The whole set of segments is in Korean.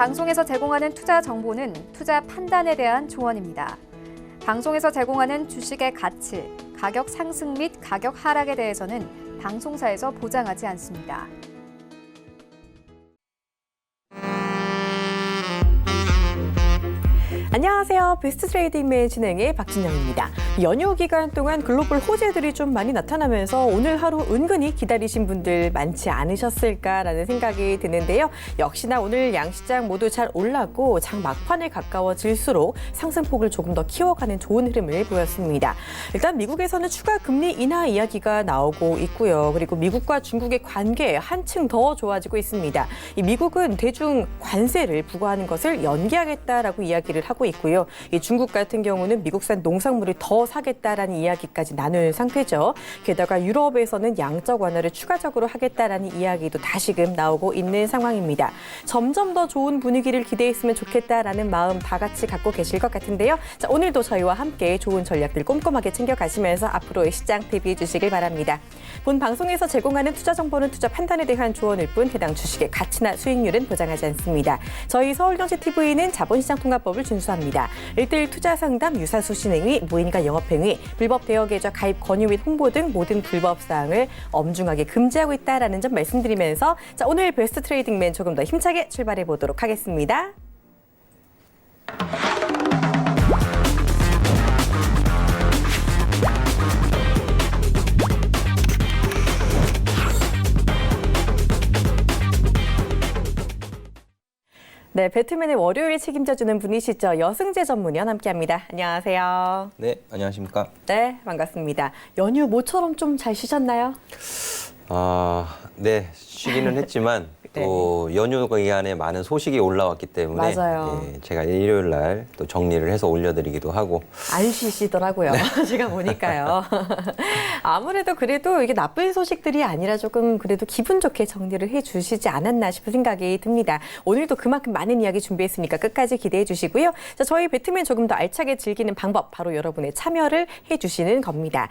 방송에서 제공하는 투자 정보는 투자 판단에 대한 조언입니다. 방송에서 제공하는 주식의 가치, 가격 상승 및 가격 하락에 대해서는 방송사에서 보장하지 않습니다. 안녕하세요. 베스트 트레이딩맨 진행의 박진영입니다. 연휴 기간 동안 글로벌 호재들이 좀 많이 나타나면서 오늘 하루 은근히 기다리신 분들 많지 않으셨을까라는 생각이 드는데요. 역시나 오늘 양시장 모두 잘 올랐고 장 막판에 가까워질수록 상승폭을 조금 더 키워가는 좋은 흐름을 보였습니다. 일단 미국에서는 추가 금리 인하 이야기가 나오고 있고요. 그리고 미국과 중국의 관계 한층 더 좋아지고 있습니다. 이 미국은 대중 관세를 부과하는 것을 연기하겠다라고 이야기를 하고 있고요. 이 중국 같은 경우는 미국산 농산물을 더 사겠다라는 이야기까지 나눈 상태죠. 게다가 유럽에서는 양적 완화를 추가적으로 하겠다라는 이야기도 다시금 나오고 있는 상황입니다. 점점 더 좋은 분위기를 기대했으면 좋겠다라는 마음 다 같이 갖고 계실 것 같은데요. 자, 오늘도 저희와 함께 좋은 전략들 꼼꼼하게 챙겨가시면서 앞으로의 시장 대비해 주시길 바랍니다. 본 방송에서 제공하는 투자 정보는 투자 판단에 대한 조언일 뿐 해당 주식의 가치나 수익률은 보장하지 않습니다. 저희 서울경제TV는 자본시장 통합법을 준수합니다. 1:1 투자 상담, 유사수 신행위, 무인가 영업행위, 불법 대여 계좌 가입 권유 및 홍보 등 모든 불법 사항을 엄중하게 금지하고 있다라는 점 말씀드리면서 자, 오늘 베스트 트레이딩맨 조금 더 힘차게 출발해 보도록 하겠습니다. 네, 배트맨의 월요일 책임져주는 분이시죠. 여승재 전문위원 함께합니다. 안녕하세요. 네, 안녕하십니까. 네, 반갑습니다. 연휴 모처럼 좀 잘 쉬셨나요? 네, 쉬기는 했지만 또 연휴 기간에 많은 소식이 올라왔기 때문에 맞아요. 예, 제가 일요일 날 또 정리를 해서 올려드리기도 하고. 안 쉬시더라고요. 네. 제가 보니까요. 아무래도 그래도 이게 나쁜 소식들이 아니라 조금 그래도 기분 좋게 정리를 해주시지 않았나 싶은 생각이 듭니다. 오늘도 그만큼 많은 이야기 준비했으니까 끝까지 기대해 주시고요. 자, 저희 배트맨 조금 더 알차게 즐기는 방법 바로 여러분의 참여를 해주시는 겁니다.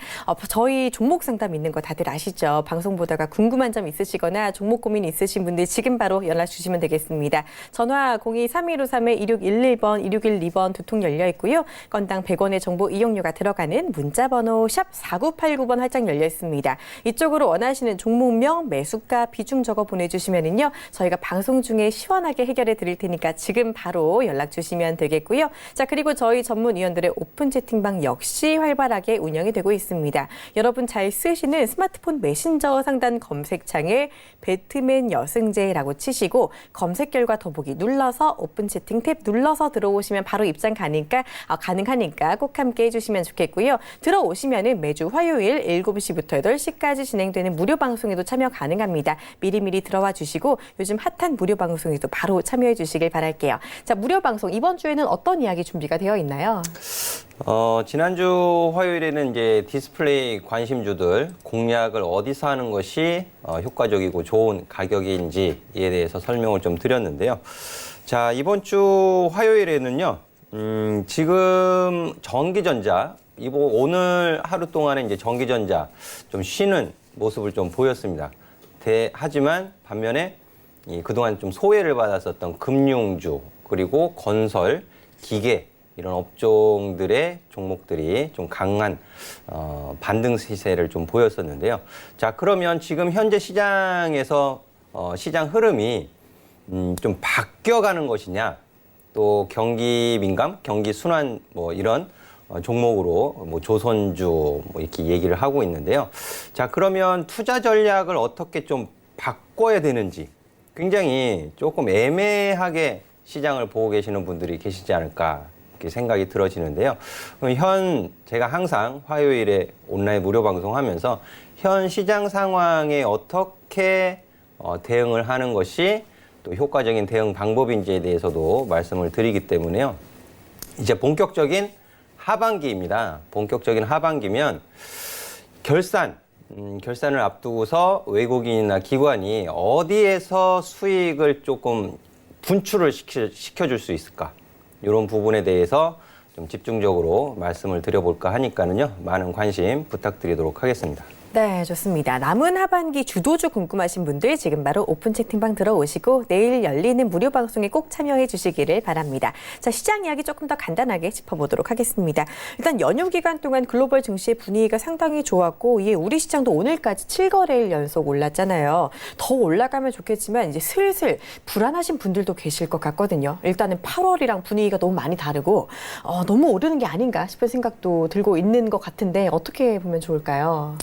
저희 종목 상담 있는 거 다들 아시죠? 방송 보다가 궁금한 점 있으시거나 종목 고민 있으신 분들 지금 바로 연락 주시면 되겠습니다. 전화 02-3153-2611번, 2612번 두 통 열려 있고요. 건당 100원의 정보 이용료가 들어가는 문자번호 샵 4989번 활짝 열려 있습니다. 이쪽으로 원하시는 종목명, 매수가, 비중 적어 보내주시면은요. 저희가 방송 중에 시원하게 해결해 드릴 테니까 지금 바로 연락 주시면 되겠고요. 자, 그리고 저희 전문위원들의 오픈 채팅방 역시 활발하게 운영이 되고 있습니다. 여러분 잘 쓰시는 스마트폰 메신저 상단 검색창에 배트맨 여승재라고 치시고 검색 결과 더보기 눌러서 오픈 채팅 탭 눌러서 들어오시면 바로 입장 가능하니까 꼭 함께 해주시면 좋겠고요. 들어오시면은 매주 화요일 7시부터 8시까지 진행되는 무료 방송에도 참여 가능합니다. 미리미리 들어와 주시고 요즘 핫한 무료 방송에도 바로 참여해 주시길 바랄게요. 자, 무료 방송 이번 주에는 어떤 이야기 준비가 되어 있나요? 지난주 화요일에는 이제 디스플레이 관심주들 공략을 어디서 하는 것이 효과적이고 좋은 가격인지에 대해서 설명을 좀 드렸는데요. 자, 이번 주 화요일에는요, 지금 전기전자, 오늘 하루 동안에 이제 전기전자 좀 쉬는 모습을 좀 보였습니다. 하지만 반면에 그동안 좀 소외를 받았었던 금융주, 그리고 건설, 기계, 이런 업종들의 종목들이 좀 강한 반등 시세를 좀 보였었는데요. 자, 그러면 지금 현재 시장에서 시장 흐름이 좀 바뀌어가는 것이냐, 또 경기 민감, 경기 순환 뭐 이런 종목으로 뭐 조선주 뭐 이렇게 얘기를 하고 있는데요. 자, 그러면 투자 전략을 어떻게 좀 바꿔야 되는지 굉장히 조금 애매하게 시장을 보고 계시는 분들이 계시지 않을까 이렇게 생각이 들어지는데요. 제가 항상 화요일에 온라인 무료 방송하면서 현 시장 상황에 어떻게 대응을 하는 것이 또 효과적인 대응 방법인지에 대해서도 말씀을 드리기 때문에요. 이제 본격적인 하반기입니다. 본격적인 하반기면 결산을 앞두고서 외국인이나 기관이 어디에서 수익을 조금 분출을 시켜줄 수 있을까? 이런 부분에 대해서 좀 집중적으로 말씀을 드려볼까 하니까는요. 많은 관심 부탁드리도록 하겠습니다. 네, 좋습니다. 남은 하반기 주도주 궁금하신 분들 지금 바로 오픈 채팅방 들어오시고 내일 열리는 무료 방송에 꼭 참여해 주시기를 바랍니다. 자, 시장 이야기 조금 더 간단하게 짚어보도록 하겠습니다. 일단 연휴 기간 동안 글로벌 증시의 분위기가 상당히 좋았고 이에 우리 시장도 오늘까지 7거래일 연속 올랐잖아요. 더 올라가면 좋겠지만 이제 슬슬 불안하신 분들도 계실 것 같거든요. 일단은 8월이랑 분위기가 너무 많이 다르고 너무 오르는 게 아닌가 싶은 생각도 들고 있는 것 같은데 어떻게 보면 좋을까요?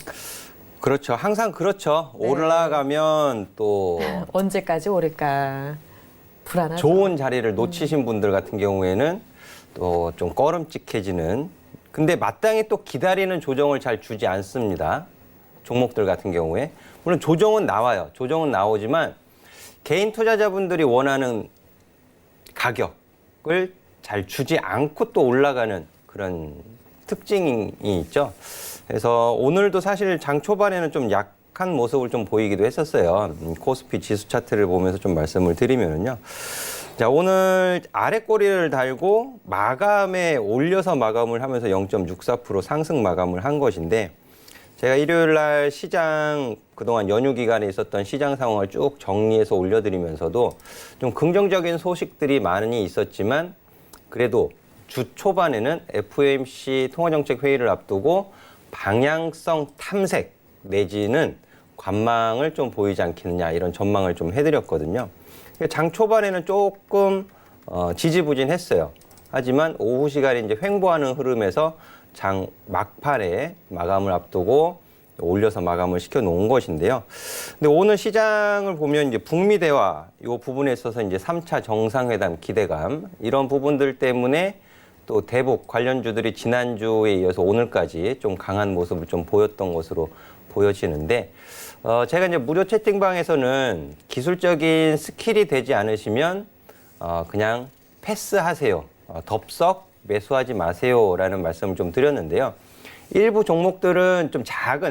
그렇죠. 항상 그렇죠. 네. 올라가면 또 언제까지 오를까 불안하죠. 좋은 자리를 놓치신 분들 같은 경우에는 또 좀 꺼름직해지는, 근데 마땅히 또 기다리는 조정을 잘 주지 않습니다. 종목들 같은 경우에. 물론 조정은 나와요. 조정은 나오지만 개인 투자자분들이 원하는 가격을 잘 주지 않고 또 올라가는 그런 특징이 있죠. 그래서 오늘도 사실 장 초반에는 좀 약한 모습을 좀 보이기도 했었어요. 코스피 지수 차트를 보면서 좀 말씀을 드리면요. 자, 오늘 아래 꼬리를 달고 마감에 올려서 마감을 하면서 0.64% 상승 마감을 한 것인데, 제가 일요일 날 시장 그동안 연휴 기간에 있었던 시장 상황을 쭉 정리해서 올려드리면서도 좀 긍정적인 소식들이 많이 있었지만 그래도 주 초반에는 FOMC 통화정책 회의를 앞두고 방향성 탐색 내지는 관망을 좀 보이지 않겠느냐 이런 전망을 좀 해드렸거든요. 장 초반에는 조금 지지부진했어요. 하지만 오후 시간에 이제 횡보하는 흐름에서 장 막판에 마감을 앞두고 올려서 마감을 시켜 놓은 것인데요. 근데 오늘 시장을 보면 이제 북미 대화 이 부분에 있어서 이제 3차 정상회담 기대감 이런 부분들 때문에 또 대북 관련주들이 지난주에 이어서 오늘까지 좀 강한 모습을 좀 보였던 것으로 보여지는데, 제가 이제 무료 채팅방에서는 기술적인 스킬이 되지 않으시면 그냥 패스하세요. 덥석 매수하지 마세요라는 말씀을 좀 드렸는데요. 일부 종목들은 좀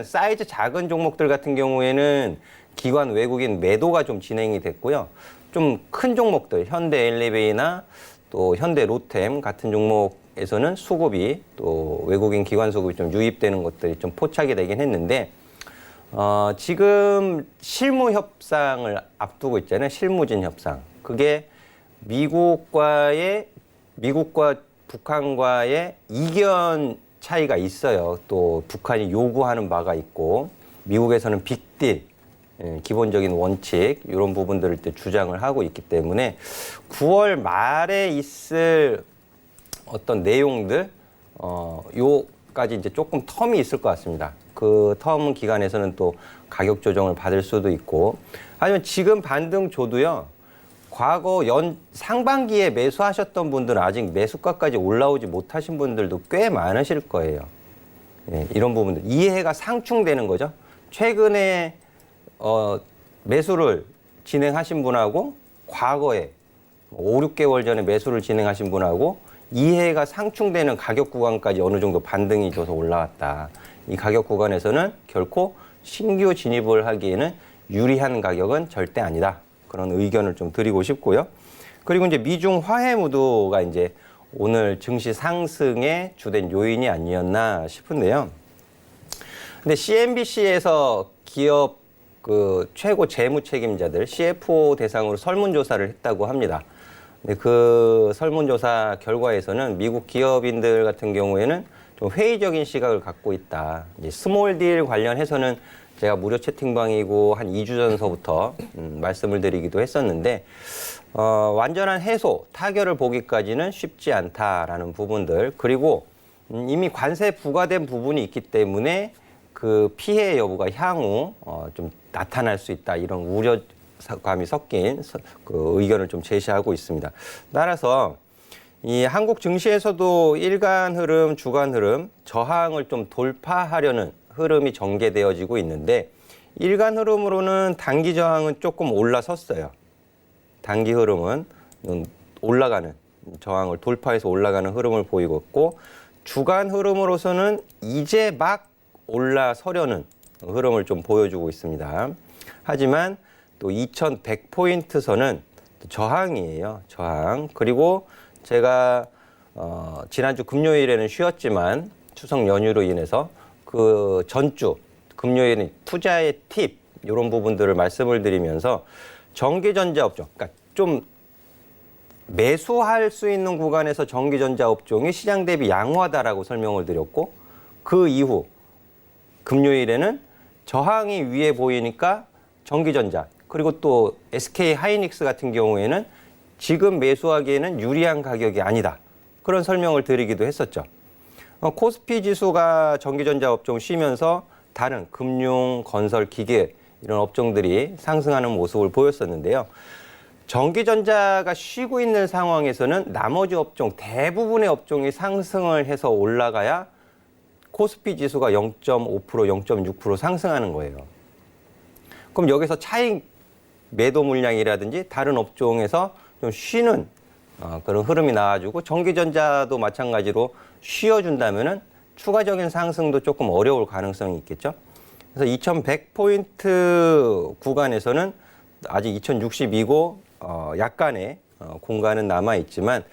사이즈 작은 종목들 같은 경우에는 기관 외국인 매도가 좀 진행이 됐고요. 좀 큰 종목들, 현대 엘리베이나 또 현대 로템 같은 종목에서는 수급이 또 외국인 기관 수급이 좀 유입되는 것들이 좀 포착이 되긴 했는데, 지금 실무 협상을 앞두고 있잖아요. 실무진 협상. 그게 미국과 북한과의 이견 차이가 있어요. 또 북한이 요구하는 바가 있고 미국에서는 빅딜, 기본적인 원칙 이런 부분들을 또 주장을 하고 있기 때문에 9월 말에 있을 어떤 내용들 요까지 이제 조금 텀이 있을 것 같습니다. 그 텀 기간에서는 또 가격 조정을 받을 수도 있고, 하지만 지금 반등 줘도요. 과거 상반기에 매수하셨던 분들은 아직 매수가까지 올라오지 못하신 분들도 꽤 많으실 거예요. 이런 부분들 이해가 상충되는 거죠. 최근에 매수를 진행하신 분하고 과거에 5, 6개월 전에 매수를 진행하신 분하고 이해가 상충되는 가격 구간까지 어느 정도 반등이 줘서 올라왔다. 이 가격 구간에서는 결코 신규 진입을 하기에는 유리한 가격은 절대 아니다. 그런 의견을 좀 드리고 싶고요. 그리고 이제 미중 화해 무드가 이제 오늘 증시 상승의 주된 요인이 아니었나 싶은데요. 근데 CNBC에서 기업 그 최고 재무 책임자들 CFO 대상으로 설문조사를 했다고 합니다. 근데 그 설문조사 결과에서는 미국 기업인들 같은 경우에는 좀 회의적인 시각을 갖고 있다. 이제 스몰 딜 관련해서는 제가 무료 채팅방이고 한 2주 전서부터 말씀을 드리기도 했었는데, 완전한 해소, 타결을 보기까지는 쉽지 않다라는 부분들, 그리고 이미 관세 부과된 부분이 있기 때문에 그 피해 여부가 향후 좀 나타날 수 있다, 이런 우려감이 섞인 그 의견을 좀 제시하고 있습니다. 따라서 이 한국 증시에서도 일간 흐름, 주간 흐름, 저항을 좀 돌파하려는 흐름이 전개되어지고 있는데, 일간 흐름으로는 단기 저항은 조금 올라섰어요. 단기 흐름은 올라가는, 저항을 돌파해서 올라가는 흐름을 보이고 있고, 주간 흐름으로서는 이제 막 올라서려는 흐름을 좀 보여주고 있습니다. 하지만 또 2100포인트 선은 저항이에요. 저항. 그리고 제가 지난주 금요일에는 쉬었지만 추석 연휴로 인해서 그 전주 금요일은 투자의 팁 이런 부분들을 말씀을 드리면서 전기전자 업종, 그러니까 좀 매수할 수 있는 구간에서 전기전자 업종이 시장 대비 양호하다라고 설명을 드렸고 그 이후 금요일에는 저항이 위에 보이니까 전기전자 그리고 또 SK 하이닉스 같은 경우에는 지금 매수하기에는 유리한 가격이 아니다. 그런 설명을 드리기도 했었죠. 코스피 지수가 전기전자 업종 쉬면서 다른 금융, 건설, 기계 이런 업종들이 상승하는 모습을 보였었는데요. 전기전자가 쉬고 있는 상황에서는 나머지 업종, 대부분의 업종이 상승을 해서 올라가야 코스피 지수가 0.5%, 0.6% 상승하는 거예요. 그럼 여기서 차익 매도 물량이라든지 다른 업종에서 좀 쉬는 그런 흐름이 나와주고 전기전자도 마찬가지로 쉬어준다면은 추가적인 상승도 조금 어려울 가능성이 있겠죠. 그래서 2100포인트 구간에서는 아직 2062고 약간의 공간은 남아있지만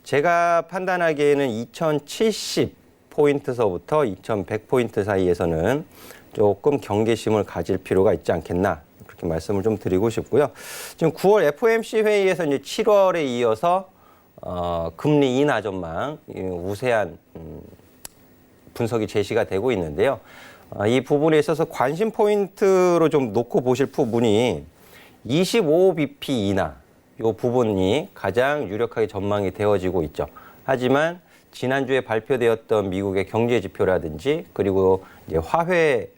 제가 판단하기에는 2070포인트서부터 2100포인트 사이에서는 조금 경계심을 가질 필요가 있지 않겠나 그렇게 말씀을 좀 드리고 싶고요. 지금 9월 FOMC 회의에서 이제 7월에 이어서 금리 인하 전망 우세한 분석이 제시가 되고 있는데요. 이 부분에 있어서 관심 포인트로 좀 놓고 보실 부분이 25bp 인하 이 부분이 가장 유력하게 전망이 되어지고 있죠. 하지만 지난주에 발표되었던 미국의 경제 지표라든지 그리고 이제 화해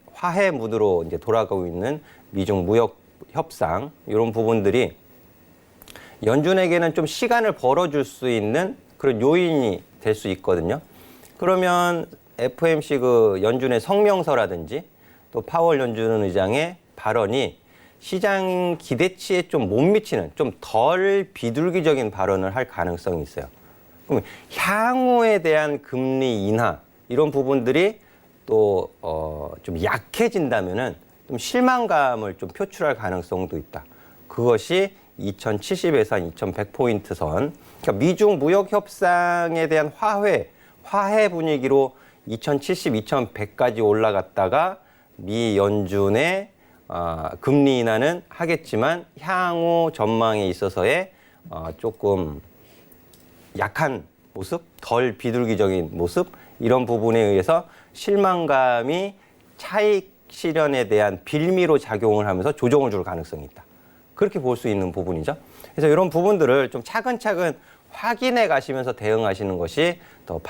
무드로 이제 돌아가고 있는 미중 무역 협상 이런 부분들이 연준에게는 좀 시간을 벌어줄 수 있는 그런 요인이 될 수 있거든요. 그러면 FOMC 그 연준의 성명서라든지 또 파월 연준 의장의 발언이 시장 기대치에 좀 못 미치는 좀 덜 비둘기적인 발언을 할 가능성이 있어요. 그럼 향후에 대한 금리 인하 이런 부분들이 또 좀 약해진다면은 좀 실망감을 좀 표출할 가능성도 있다. 그것이 2070에서 한 2100포인트 선. 그러니까 미중 무역 협상에 대한 화해 분위기로 2070, 2100까지 올라갔다가 미 연준의 금리 인하는 하겠지만 향후 전망에 있어서의 조금 약한 모습, 덜 비둘기적인 모습 이런 부분에 의해서 실망감이 차익 실현에 대한 빌미로 작용을 하면서 조정을 줄 가능성이 있다. 그렇게 볼 수 있는 부분이죠. 그래서 이런 부분들을 좀 차근차근 확인해 가시면서 대응하시는 것이 더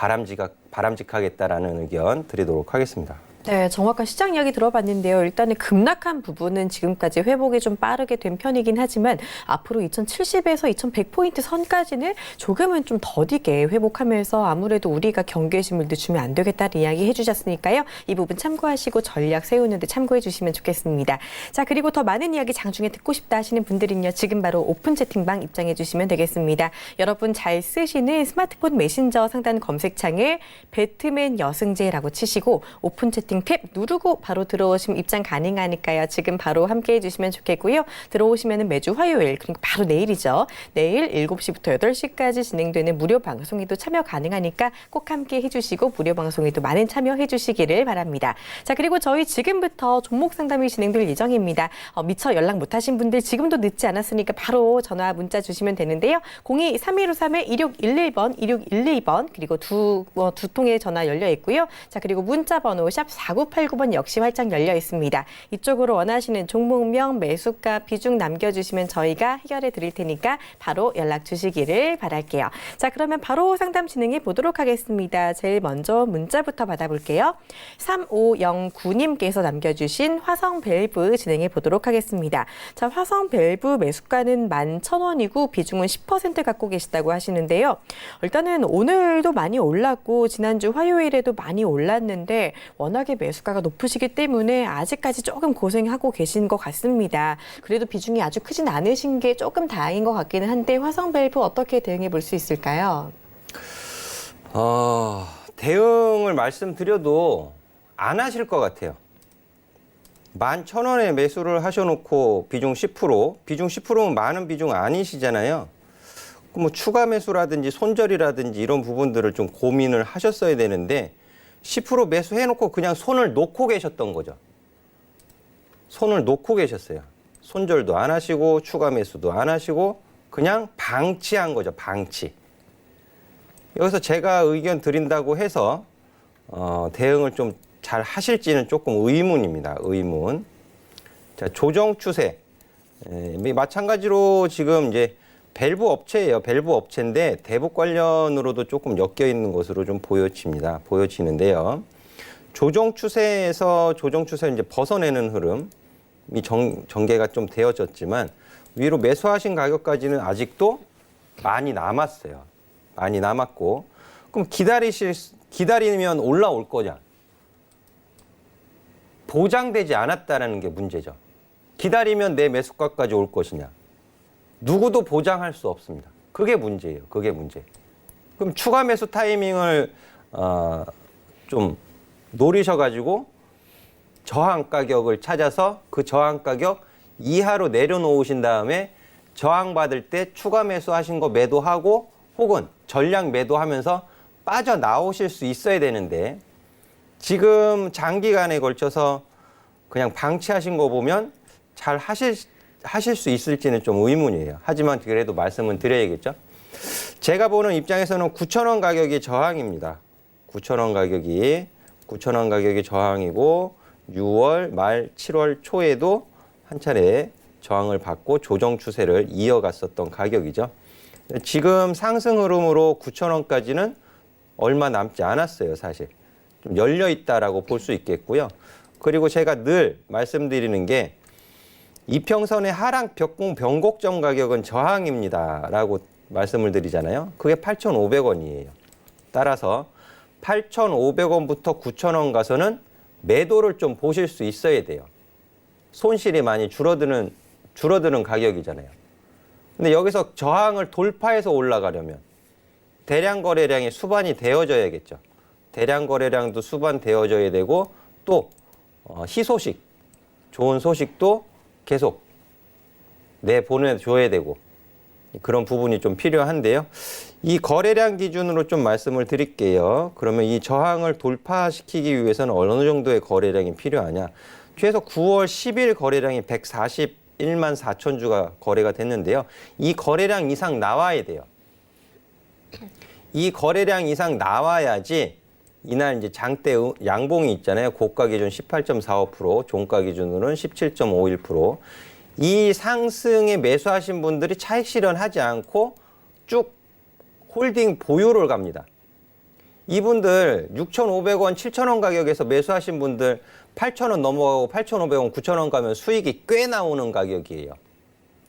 바람직하겠다라는 의견 드리도록 하겠습니다. 네, 정확한 시장 이야기 들어봤는데요. 일단은 급락한 부분은 지금까지 회복이 좀 빠르게 된 편이긴 하지만 앞으로 2070에서 2100포인트 선까지는 조금은 좀 더디게 회복하면서 아무래도 우리가 경계심을 늦추면 안 되겠다는 이야기 해주셨으니까요. 이 부분 참고하시고 전략 세우는 데 참고해 주시면 좋겠습니다. 자, 그리고 더 많은 이야기 장중에 듣고 싶다 하시는 분들은요. 지금 바로 오픈 채팅방 입장해 주시면 되겠습니다. 여러분 잘 쓰시는 스마트폰 메신저 상단 검색창에 배트맨 여승재라고 치시고 오픈 채팅 탭 누르고 바로 들어오시면 입장 가능하니까요. 지금 바로 함께해 주시면 좋겠고요. 들어오시면 매주 화요일 그리고 바로 내일이죠. 내일 7시부터 8시까지 진행되는 무료 방송에도 참여 가능하니까 꼭 함께해 주시고 무료 방송에도 많은 참여해 주시기를 바랍니다. 자, 그리고 저희 지금부터 종목 상담이 진행될 예정입니다. 미처 연락 못하신 분들 지금도 늦지 않았으니까 바로 전화 문자 주시면 되는데요. 02-3153-2611번, 2612번 그리고 두 통의 전화 열려 있고요. 자, 그리고 문자 번호 샵 4989번 역시 활짝 열려 있습니다. 이쪽으로 원하시는 종목명, 매수가, 비중 남겨주시면 저희가 해결해 드릴 테니까 바로 연락 주시기를 바랄게요. 자, 그러면 바로 상담 진행해 보도록 하겠습니다. 제일 먼저 문자부터 받아볼게요. 3509님께서 남겨주신 화성 밸브 진행해 보도록 하겠습니다. 자, 화성 밸브 매수가는 11,000원이고 비중은 10% 갖고 계시다고 하시는데요. 일단은 오늘도 많이 올랐고 지난주 화요일에도 많이 올랐는데 워낙에 매수가가 높으시기 때문에 아직까지 조금 고생하고 계신 것 같습니다. 그래도 비중이 아주 크진 않으신 게 조금 다행인 것 같기는 한데 화성 밸브 어떻게 대응해 볼 수 있을까요? 대응을 말씀드려도 안 하실 것 같아요. 11,000원에 매수를 하셔놓고 비중 10%면 많은 비중 아니시잖아요. 뭐 추가 매수라든지 손절이라든지 이런 부분들을 좀 고민을 하셨어야 되는데 10% 매수해놓고 그냥 손을 놓고 계셨던 거죠. 손을 놓고 계셨어요. 손절도 안 하시고 추가 매수도 안 하시고 그냥 방치한 거죠. 방치. 여기서 제가 의견 드린다고 해서 대응을 좀 잘 하실지는 조금 의문입니다. 의문. 자, 조정 추세. 마찬가지로 지금 이제 밸브 업체예요. 밸브 업체인데 대북 관련으로도 조금 엮여 있는 것으로 좀 보여지는데요. 조정 추세에서 조정 추세 이제 벗어내는 흐름이 전개가 좀 되어졌지만 위로 매수하신 가격까지는 아직도 많이 남았어요. 많이 남았고 그럼 기다리면 올라올 거냐? 보장되지 않았다라는 게 문제죠. 기다리면 내 매수가까지 올 것이냐? 누구도 보장할 수 없습니다. 그게 문제예요. 그게 문제. 그럼 추가 매수 타이밍을 좀 노리셔가지고 저항 가격을 찾아서 그 저항 가격 이하로 내려놓으신 다음에 저항 받을 때 추가 매수하신 거 매도하고 혹은 전량 매도하면서 빠져나오실 수 있어야 되는데 지금 장기간에 걸쳐서 그냥 방치하신 거 보면 잘 하실 수 있을지는 좀 의문이에요. 하지만 그래도 말씀은 드려야겠죠. 제가 보는 입장에서는 9,000원 가격이 저항입니다. 9,000원 가격이 저항이고 6월 말 7월 초에도 한 차례 저항을 받고 조정 추세를 이어갔었던 가격이죠. 지금 상승 흐름으로 9,000원까지는 얼마 남지 않았어요, 사실. 좀 열려 있다라고 볼 수 있겠고요. 그리고 제가 늘 말씀드리는 게 이평선의 하락 변곡점 가격은 저항입니다라고 말씀을 드리잖아요. 그게 8,500원이에요. 따라서 8,500원부터 9,000원 가서는 매도를 좀 보실 수 있어야 돼요. 손실이 많이 줄어드는 가격이잖아요. 근데 여기서 저항을 돌파해서 올라가려면 대량 거래량이 수반이 되어져야겠죠. 대량 거래량도 수반되어져야 되고 또 희소식, 좋은 소식도 계속 내보내줘야 되고 그런 부분이 좀 필요한데요. 이 거래량 기준으로 좀 말씀을 드릴게요. 그러면 이 저항을 돌파시키기 위해서는 어느 정도의 거래량이 필요하냐. 최소 9월 10일 거래량이 141만 4천 주가 거래가 됐는데요. 이 거래량 이상 나와야 돼요. 이 거래량 이상 나와야지 이날 이제 장대 양봉이 있잖아요. 고가 기준 18.45%, 종가 기준으로는 17.51%. 이 상승에 매수하신 분들이 차익 실현하지 않고 쭉 홀딩 보유를 갑니다. 이분들 6,500원, 7,000원 가격에서 매수하신 분들 8,000원 넘어가고 8,500원, 9,000원 가면 수익이 꽤 나오는 가격이에요.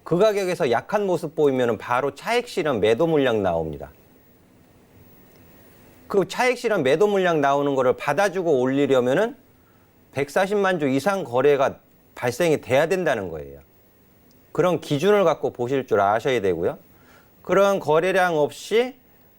그 가격에서 약한 모습 보이면 바로 차익 실현 매도 물량 나옵니다. 그 차익 실현 매도 물량 나오는 거를 받아주고 올리려면은 140만 주 이상 거래가 발생이 돼야 된다는 거예요. 그런 기준을 갖고 보실 줄 아셔야 되고요. 그런 거래량 없이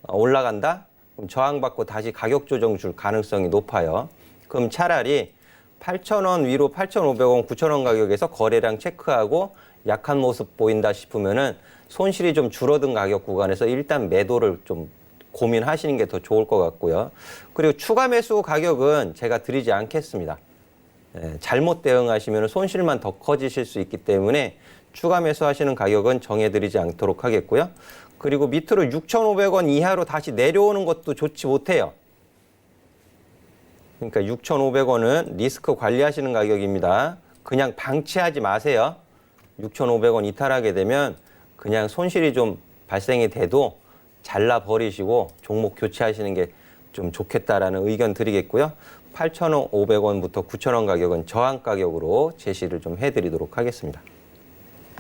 올라간다? 그럼 저항받고 다시 가격 조정 줄 가능성이 높아요. 그럼 차라리 8,000원 위로 8,500원, 9,000원 가격에서 거래량 체크하고 약한 모습 보인다 싶으면은 손실이 좀 줄어든 가격 구간에서 일단 매도를 좀 고민하시는 게 더 좋을 것 같고요. 그리고 추가 매수 가격은 제가 드리지 않겠습니다. 잘못 대응하시면 손실만 더 커지실 수 있기 때문에 추가 매수하시는 가격은 정해드리지 않도록 하겠고요. 그리고 밑으로 6,500원 이하로 다시 내려오는 것도 좋지 못해요. 그러니까 6,500원은 리스크 관리하시는 가격입니다. 그냥 방치하지 마세요. 6,500원 이탈하게 되면 그냥 손실이 좀 발생이 돼도 잘라버리시고 종목 교체하시는 게 좀 좋겠다라는 의견 드리겠고요. 8,500원부터 9,000원 가격은 저항 가격으로 제시를 좀 해드리도록 하겠습니다.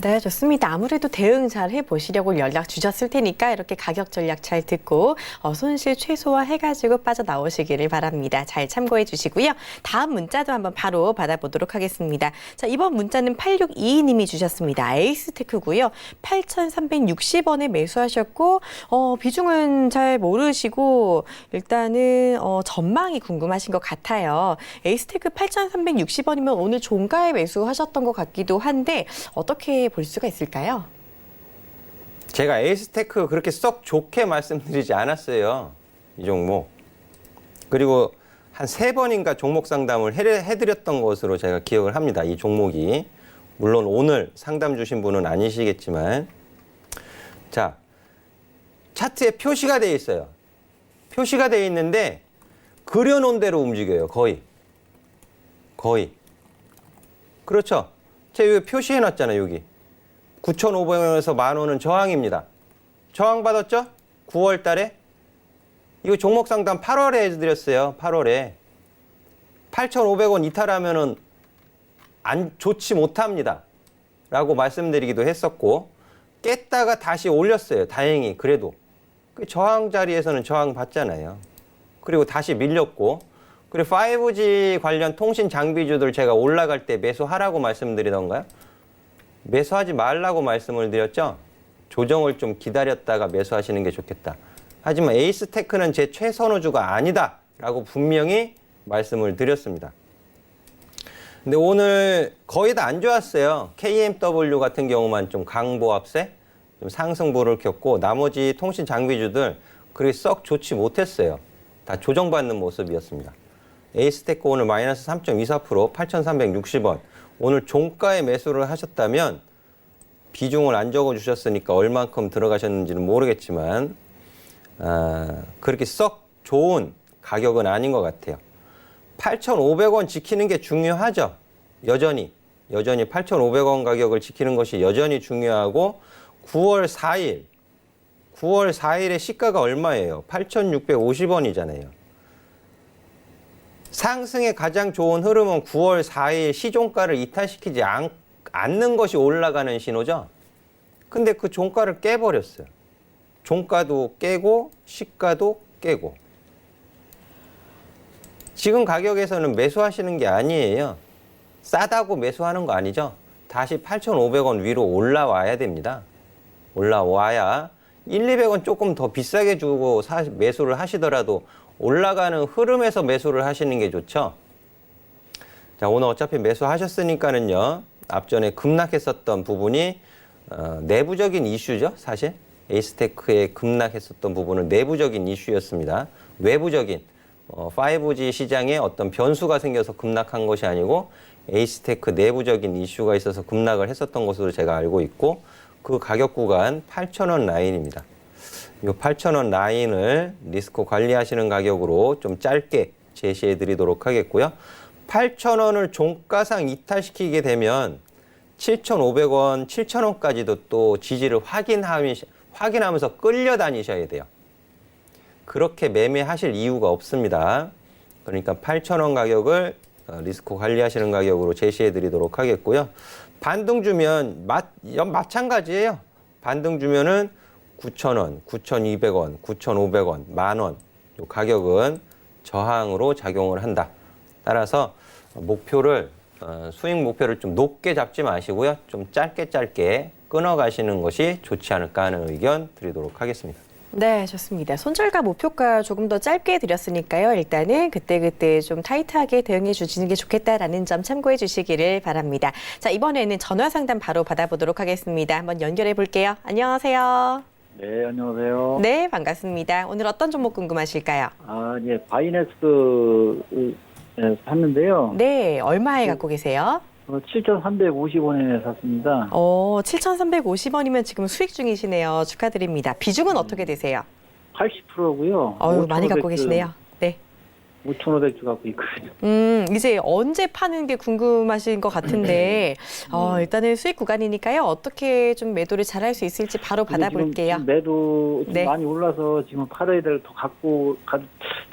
네, 좋습니다. 아무래도 대응 잘 해보시려고 연락 주셨을 테니까 이렇게 가격 전략 잘 듣고 손실 최소화해가지고 빠져나오시기를 바랍니다. 잘 참고해 주시고요. 다음 문자도 한번 바로 받아보도록 하겠습니다. 자, 이번 문자는 8622님이 주셨습니다. 에이스테크고요. 8,360원에 매수하셨고 비중은 잘 모르시고 일단은 전망이 궁금하신 것 같아요. 에이스테크 8,360원이면 오늘 종가에 매수하셨던 것 같기도 한데 어떻게 볼 수가 있을까요? 제가 에이스테크 그렇게 썩 좋게 말씀드리지 않았어요. 이 종목. 그리고 한 3번인가 종목 상담을 해드렸던 것으로 제가 기억을 합니다. 이 종목이. 물론 오늘 상담 주신 분은 아니시겠지만. 자, 차트에 표시가 되어 있어요. 표시가 되어 있는데 그려놓은 대로 움직여요. 거의. 그렇죠. 제가 여기 표시해놨잖아요. 여기. 9,500원에서 10,000원은 저항입니다. 저항 받았죠? 9월 달에. 이거 종목 상담 8월에 해드렸어요. 8월에. 8,500원 이탈하면은 좋지 못합니다. 라고 말씀드리기도 했었고, 깼다가 다시 올렸어요. 다행히. 그래도. 그 저항 자리에서는 저항 받잖아요. 그리고 다시 밀렸고, 그리고 5G 관련 통신 장비주들 제가 올라갈 때 매수하라고 말씀드리던가요? 매수하지 말라고 말씀을 드렸죠? 조정을 좀 기다렸다가 매수하시는 게 좋겠다. 하지만 에이스테크는 제 최선호주가 아니다 라고 분명히 말씀을 드렸습니다. 근데 오늘 거의 다 안 좋았어요. KMW 같은 경우만 좀 강보합세, 좀 상승보를 켰고 나머지 통신 장비주들 그렇게 썩 좋지 못했어요. 다 조정받는 모습이었습니다. 에이스테크 오늘 마이너스 3.24%, 8,360원. 오늘 종가에 매수를 하셨다면 비중을 안 적어주셨으니까 얼만큼 들어가셨는지는 모르겠지만 그렇게 썩 좋은 가격은 아닌 것 같아요. 8,500원 지키는 게 중요하죠. 여전히 8,500원 가격을 지키는 것이 여전히 중요하고 9월 4일의 시가가 얼마예요? 8,650원이잖아요. 상승의 가장 좋은 흐름은 9월 4일 시종가를 이탈시키지 않는 것이 올라가는 신호죠. 근데 그 종가를 깨버렸어요. 종가도 깨고 시가도 깨고. 지금 가격에서는 매수하시는 게 아니에요. 싸다고 매수하는 거 아니죠. 다시 8,500원 위로 올라와야 됩니다. 올라와야 1, 200원 조금 더 비싸게 주고 매수를 하시더라도 올라가는 흐름에서 매수를 하시는 게 좋죠. 자, 오늘 어차피 매수하셨으니까는요. 앞전에 급락했었던 부분이 내부적인 이슈죠. 사실 에이스테크에 급락했었던 부분은 내부적인 이슈였습니다. 외부적인 5G 시장에 어떤 변수가 생겨서 급락한 것이 아니고 에이스테크 내부적인 이슈가 있어서 급락을 했었던 것으로 제가 알고 있고 그 가격 구간 8,000원 라인입니다. 이 8,000원 라인을 리스크 관리하시는 가격으로 좀 짧게 제시해 드리도록 하겠고요. 8,000원을 종가상 이탈시키게 되면 7,500원, 7,000원까지도 또 지지를 확인하면서 끌려다니셔야 돼요. 그렇게 매매하실 이유가 없습니다. 그러니까 8,000원 가격을 리스크 관리하시는 가격으로 제시해 드리도록 하겠고요. 반등 주면 마찬가지예요. 반등 주면은 9,000원, 9,200원, 9,500원, 10,000원. 이 가격은 저항으로 작용을 한다. 따라서 수익 목표를 좀 높게 잡지 마시고요. 좀 짧게 끊어가시는 것이 좋지 않을까 하는 의견 드리도록 하겠습니다. 네, 좋습니다. 손절가 목표가 조금 더 짧게 드렸으니까요. 일단은 그때 좀 타이트하게 대응해 주시는 게 좋겠다라는 점 참고해 주시기를 바랍니다. 자, 이번에는 전화 상담 바로 받아보도록 하겠습니다. 한번 연결해 볼게요. 안녕하세요. 네, 안녕하세요. 네, 반갑습니다. 오늘 어떤 종목 궁금하실까요? 예, 바이넥스 샀는데요. 네, 얼마에 갖고 계세요? 7,350원에 샀습니다. 7,350원이면 지금 수익 중이시네요. 축하드립니다. 비중은 어떻게 되세요? 80%고요. 많이 갖고 계시네요. 네. 5,500주 갖고 있거든요. 이제 언제 파는 게 궁금하신 것 같은데, 일단은 수익 구간이니까요. 어떻게 좀 매도를 잘할 수 있을지 바로 받아볼게요. 지금 매도 좀 네. 많이 올라서 지금 팔아야 될 더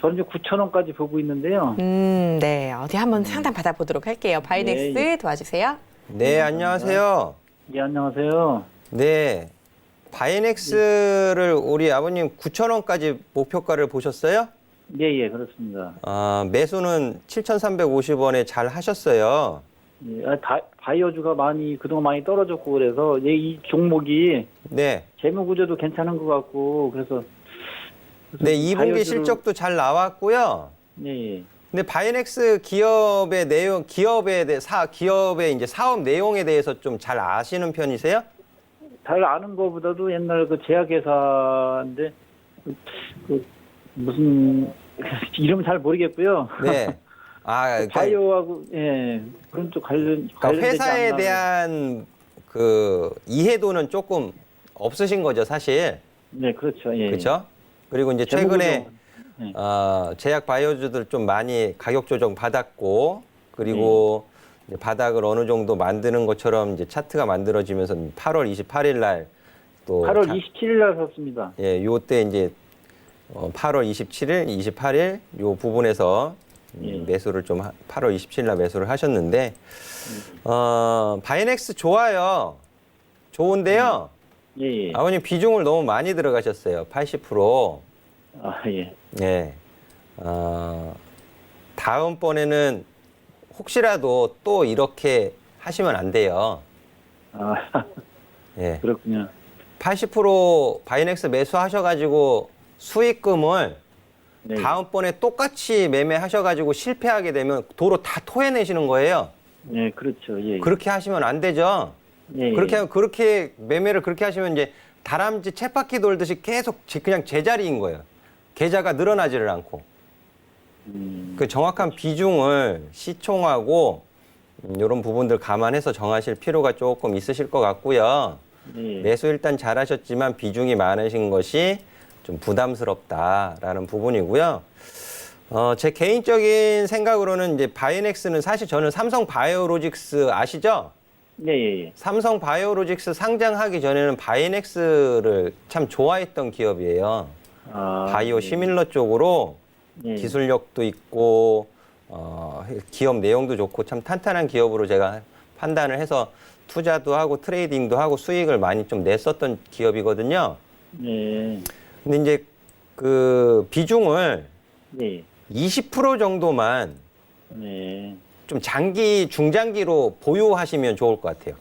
저는 이제 9,000원까지 보고 있는데요. 네. 어디 한번 상담 받아보도록 할게요. 바이넥스 네. 도와주세요. 네, 안녕하세요. 예, 안녕하세요. 네. 바이넥스를 우리 아버님 9,000원까지 목표가를 보셨어요? 예, 그렇습니다. 매수는 7,350원에 잘 하셨어요. 예, 바이오주가 그동안 많이 떨어졌고 그래서 이 종목이 네. 재무 구조도 괜찮은 것 같고 그래서 네, 2분기 바이오주를- 실적도 잘 나왔고요. 예. 근데 바이넥스 기업의 이제 사업 내용에 대해서 좀 잘 아시는 편이세요? 잘 아는 것보다도 옛날 그 제약회사인데 무슨 이름 잘 모르겠고요. 네. 아, 그러니까 바이오하고 예 그런 쪽 관련되지 회사에 않나. 대한 그 이해도는 조금 없으신 거죠, 사실. 네, 그렇죠. 예. 그렇죠? 그리고 이제 최근에 네. 제약 바이오주들 좀 많이 가격 조정 받았고, 그리고 이제 바닥을 어느 정도 만드는 것처럼 이제 차트가 만들어지면서 8월 28일 날 또 8월 27일 날 샀습니다. 예, 요때 이제 8월 27일, 28일 요 부분에서 예. 매수를 좀 8월 27일 날 매수를 하셨는데 바이넥스 좋아요. 좋은데요. 예, 예. 아버님 비중을 너무 많이 들어가셨어요. 80%. 아, 예. 예. 다음번에는 혹시라도 또 이렇게 하시면 안 돼요. 아, 예. 그렇군요. 80% 바이넥스 매수하셔가지고 수익금을 네. 다음번에 똑같이 매매하셔가지고 실패하게 되면 도로 다 토해내시는 거예요. 네, 그렇죠. 예. 그렇게 하시면 안 되죠. 예, 그렇게 매매를 그렇게 하시면 이제 다람쥐 쳇바퀴 돌듯이 계속 그냥 제자리인 거예요. 계좌가 늘어나지를 않고. 그 정확한 비중을 시총하고 이런 부분들 감안해서 정하실 필요가 조금 있으실 것 같고요. 예. 매수 일단 잘하셨지만 비중이 많으신 것이 좀 부담스럽다라는 부분이고요. 제 개인적인 생각으로는 이제 바이넥스는 사실 저는 삼성 바이오로직스 아시죠? 예, 예, 예. 삼성 바이오로직스 상장하기 전에는 바이넥스를 참 좋아했던 기업이에요. 아, 바이오 시밀러 쪽으로 예. 기술력도 있고 기업 내용도 좋고 참 탄탄한 기업으로 제가 판단을 해서 투자도 하고 트레이딩도 하고 수익을 많이 좀 냈었던 기업이거든요. 예. 근데 이제 그 비중을 예. 20% 정도만 네. 좀 중장기로 보유하시면 좋을 것 같아요.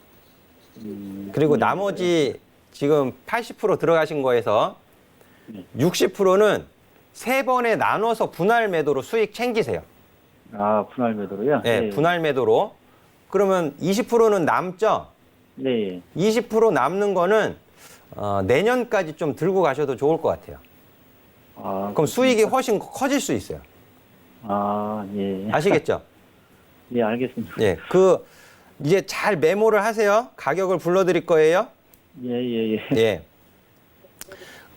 그리고 나머지 지금 80% 들어가신 거에서 60%는 세 번에 나눠서 분할 매도로 수익 챙기세요. 아, 분할 매도로요? 네, 분할 매도로. 그러면 20%는 남죠? 네. 20% 남는 거는 내년까지 좀 들고 가셔도 좋을 것 같아요. 아, 그럼 수익이 훨씬 커질 수 있어요. 아, 예. 아시겠죠? 예, 알겠습니다. 예, 이제 잘 메모를 하세요. 가격을 불러드릴 거예요. 예, 예, 예. 예.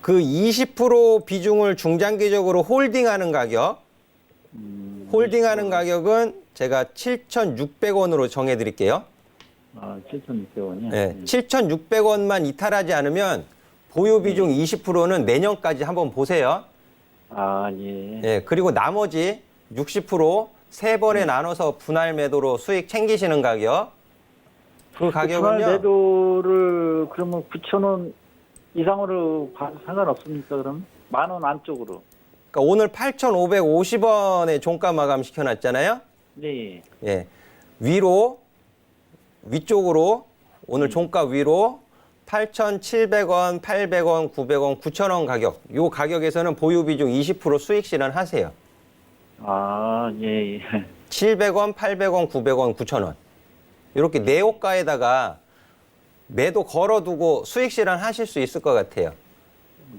그 20% 비중을 중장기적으로 홀딩하는 가격, 홀딩하는 가격은 제가 7,600원으로 정해드릴게요. 아, 7,600원이요? 예, 7,600원만 이탈하지 않으면 보유 비중 20%는 내년까지 한번 보세요. 아, 예. 예, 그리고 나머지 60% 세 번에 나눠서 분할 매도로 수익 챙기시는 가격. 그 가격은요. 분할 매도를 그러면 9,000원 이상으로 봐도 상관없습니까, 그럼? 10,000원 안쪽으로. 그러니까 오늘 8,550원에 종가 마감 시켜놨잖아요. 네. 예, 위쪽으로 오늘 종가 위로 8,700원, 800원, 900원, 9,000원 가격. 요 가격에서는 보유 비중 20% 수익 실현하세요. 아, 예, 예. 700원, 800원, 900원, 9,000원. 이렇게 네 호가에다가 매도 걸어두고 수익 실현하실 수 있을 것 같아요.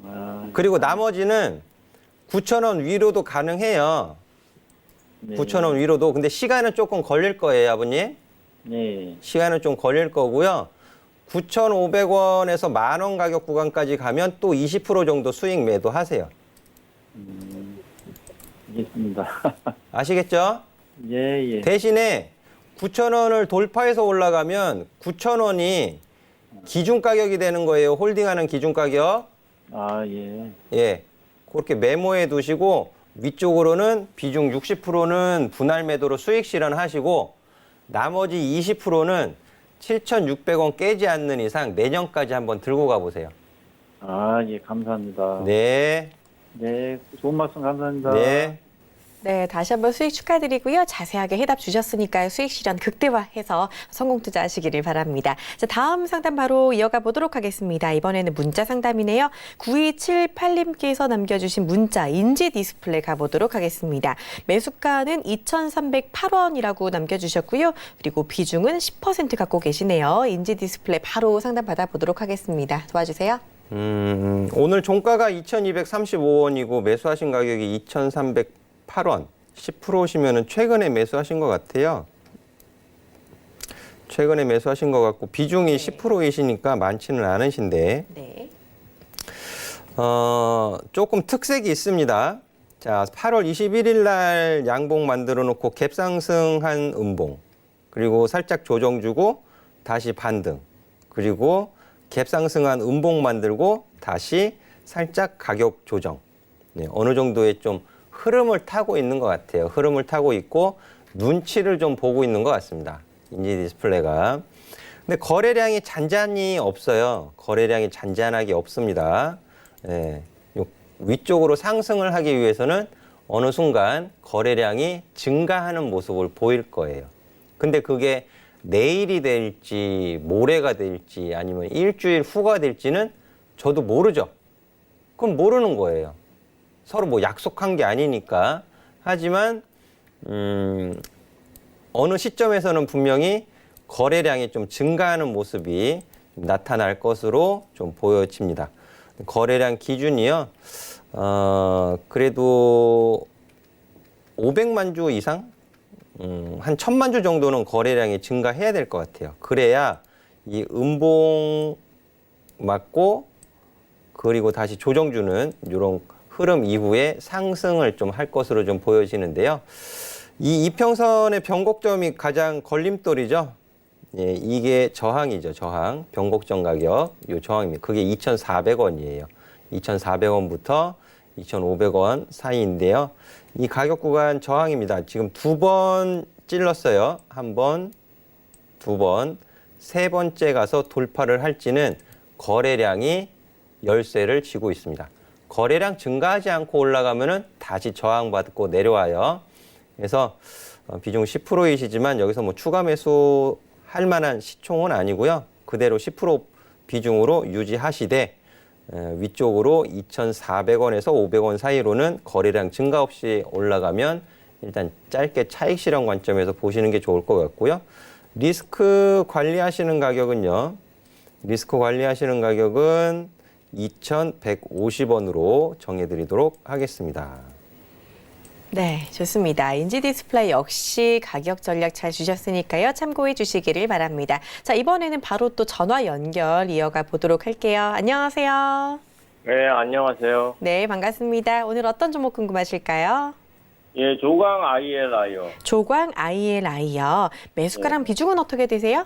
아, 그리고 나머지는 9,000원 위로도 가능해요. 네. 9,000원 위로도. 근데 시간은 조금 걸릴 거예요, 아버님. 네. 시간은 좀 걸릴 거고요. 9,500원에서 10,000원 가격 구간까지 가면 또 20% 정도 수익 매도하세요. 알겠습니다. 아시겠죠? 예, 예. 대신에 9,000원을 돌파해서 올라가면 9,000원이 기준 가격이 되는 거예요. 홀딩하는 기준 가격. 아, 예. 예. 그렇게 메모해 두시고 위쪽으로는 비중 60%는 분할 매도로 수익 실현하시고 나머지 20%는 7,600원 깨지 않는 이상 내년까지 한번 들고 가보세요. 아, 예, 감사합니다. 네. 네, 좋은 말씀 감사합니다. 네. 네, 다시 한번 수익 축하드리고요. 자세하게 해답 주셨으니까요. 수익 실현 극대화해서 성공 투자하시기를 바랍니다. 자, 다음 상담 바로 이어가 보도록 하겠습니다. 이번에는 문자 상담이네요. 9278님께서 남겨주신 문자 인지 디스플레이 가보도록 하겠습니다. 매수가는 2,308원이라고 남겨주셨고요. 그리고 비중은 10% 갖고 계시네요. 인지 디스플레이 바로 상담 받아보도록 하겠습니다. 도와주세요. 오늘 종가가 2,235원이고 매수하신 가격이 2,308원. 10%시면은 최근에 매수하신 것 같아요. 최근에 매수하신 것 같고 비중이 10%이시니까 많지는 않으신데 네. 조금 특색이 있습니다. 자, 8월 21일 날 양봉 만들어 놓고 갭 상승한 음봉. 그리고 살짝 조정 주고 다시 반등. 그리고 갭 상승한 음봉 만들고 다시 살짝 가격 조정. 네, 어느 정도의 좀 흐름을 타고 있는 것 같아요. 흐름을 타고 있고 눈치를 좀 보고 있는 것 같습니다. 인지 디스플레이가. 근데 거래량이 잔잔히 없어요. 거래량이 잔잔하게 없습니다. 예, 요 위쪽으로 상승을 하기 위해서는 어느 순간 거래량이 증가하는 모습을 보일 거예요. 근데 그게 내일이 될지 모레가 될지 아니면 일주일 후가 될지는 저도 모르죠. 그럼 모르는 거예요. 서로 뭐 약속한 게 아니니까. 하지만 어느 시점에서는 분명히 거래량이 좀 증가하는 모습이 나타날 것으로 좀 보여집니다. 거래량 기준이요. 그래도 500만 주 이상? 한 1000만 주 정도는 거래량이 증가해야 될 것 같아요. 그래야 이 음봉 맞고 그리고 다시 조정 주는 이런 흐름 이후에 상승을 좀 할 것으로 좀 보여지는데요. 이 이평선의 변곡점이 가장 걸림돌이죠. 예, 이게 저항이죠, 저항. 변곡점 가격, 요 저항입니다. 그게 2,400원이에요. 2,400원부터 2,500원 사이인데요. 이 가격 구간 저항입니다. 지금 2번 찔렀어요. 1번, 2번, 3번째 가서 돌파를 할지는 거래량이 열쇠를 쥐고 있습니다. 거래량 증가하지 않고 올라가면은 다시 저항받고 내려와요. 그래서 비중 10%이시지만 여기서 뭐 추가 매수 할 만한 시총은 아니고요. 그대로 10% 비중으로 유지하시되 위쪽으로 2,400원에서 500원 사이로는 거래량 증가 없이 올라가면 일단 짧게 차익 실현 관점에서 보시는 게 좋을 것 같고요. 리스크 관리하시는 가격은요. 리스크 관리하시는 가격은 2,150원으로 정해드리도록 하겠습니다. 네, 좋습니다. 인지 디스플레이 역시 가격 전략 잘 주셨으니까요. 참고해 주시기를 바랍니다. 자, 이번에는 바로 또 전화 연결 이어가 보도록 할게요. 안녕하세요. 네, 안녕하세요. 네, 반갑습니다. 오늘 어떤 종목 궁금하실까요? 예, 조강 ILI요. 조광 ILI요. 매수가랑 비중은 어떻게 되세요?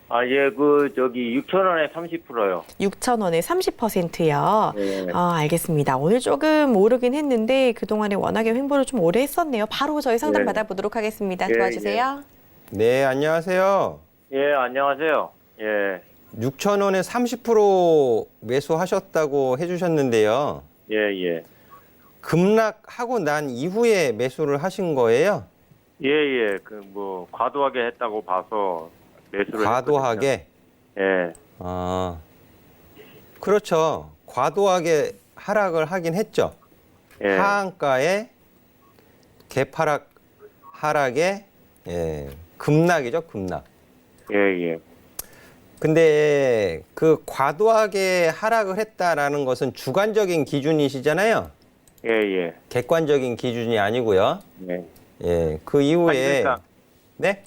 아, 예, 6,000원에 30%요. 6,000원에 30%요. 네. 알겠습니다. 오늘 조금 오르긴 했는데 그동안에 워낙에 횡보를 좀 오래 했었네요. 바로 저희 상담 네. 받아보도록 하겠습니다. 예, 도와주세요. 네, 안녕하세요. 예, 안녕하세요. 예, 6,000원에 30% 매수하셨다고 해주셨는데요. 예, 예. 급락하고 난 이후에 매수를 하신 거예요? 예, 예. 과도하게 했다고 봐서 매수를 과도하게? 했거든요. 예, 그렇죠. 과도하게 하락을 하긴 했죠. 예. 하한가에 개파락 하락에 급락이죠, 급락. 예, 예. 근데 그 과도하게 하락을 했다라는 것은 주관적인 기준이시잖아요. 예, 예. 객관적인 기준이 아니고요. 네. 예, 그 이후에 그러니까 네?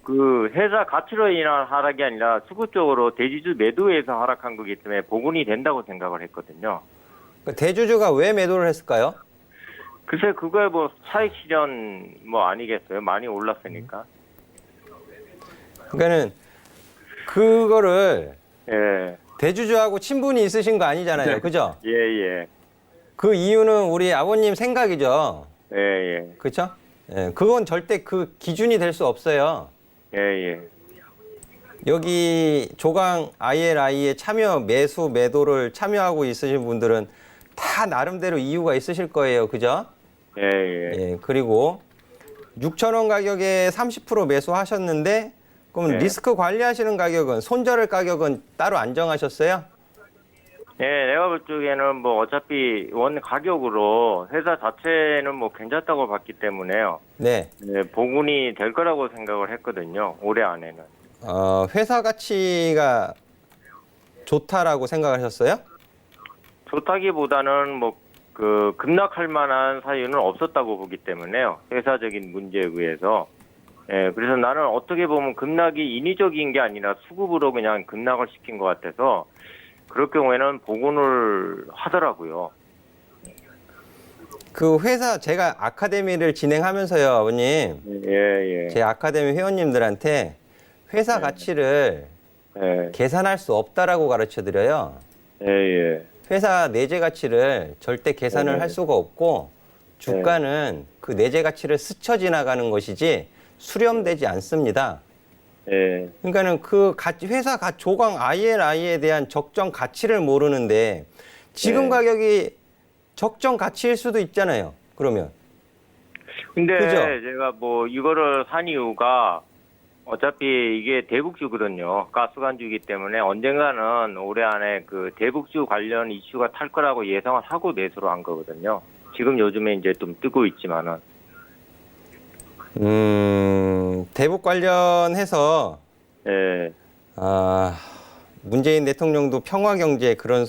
회사 가치로 인한 하락이 아니라 수급적으로 대지주 매도에서 하락한 거기 때문에 복원이 된다고 생각을 했거든요. 그 대주주가 왜 매도를 했을까요? 글쎄, 그거에 차익 실현 아니겠어요? 많이 올랐으니까. 그러니까는 그거를 예, 대주주하고 친분이 있으신 거 아니잖아요. 그죠? 예, 예. 그 이유는 우리 아버님 생각이죠. 예, 예. 그렇죠? 예, 그건 절대 그 기준이 될 수 없어요. 예, 예. 여기 조강 ILI에 매수 매도를 참여하고 있으신 분들은 다 나름대로 이유가 있으실 거예요. 그죠? 예, 예. 예, 그리고 6,000원 가격에 30% 매수하셨는데 그럼 네. 리스크 관리하시는 가격은 손절할 가격은 따로 안 정하셨어요? 예, 내가 볼 적에는 어차피 원 가격으로 회사 자체는 괜찮다고 봤기 때문에요. 네. 네, 복원이 될 거라고 생각을 했거든요. 올해 안에는. 회사 가치가 좋다라고 생각하셨어요? 좋다기보다는 뭐 그 급락할 만한 사유는 없었다고 보기 때문에요. 회사적인 문제에 의해서. 예, 그래서 나는 어떻게 보면 급락이 인위적인 게 아니라 수급으로 그냥 급락을 시킨 것 같아서 그럴 경우에는 복원을 하더라고요. 그 회사 제가 아카데미를 진행하면서요, 아버님. 예, 예. 제 아카데미 회원님들한테 회사 가치를 예, 계산할 수 없다라고 가르쳐 드려요. 예, 예. 회사 내재 가치를 절대 계산을 네. 할 수가 없고 주가는 그 내재 가치를 스쳐 지나가는 것이지 수렴되지 않습니다. 예, 그러니까는 그 회사 조강 ILI에 대한 적정 가치를 모르는데 지금 네. 가격이 적정 가치일 수도 있잖아요. 그러면 근데 그죠? 제가 뭐 이거를 산 이유가 어차피 이게 대북주거든요. 가스관주이기 때문에 언젠가는 올해 안에 그 대북주 관련 이슈가 탈 거라고 예상을 하고 매수를 한 거거든요. 지금 요즘에 이제 좀 뜨고 있지만은. 대북 관련해서 예, 문재인 대통령도 평화 경제 그런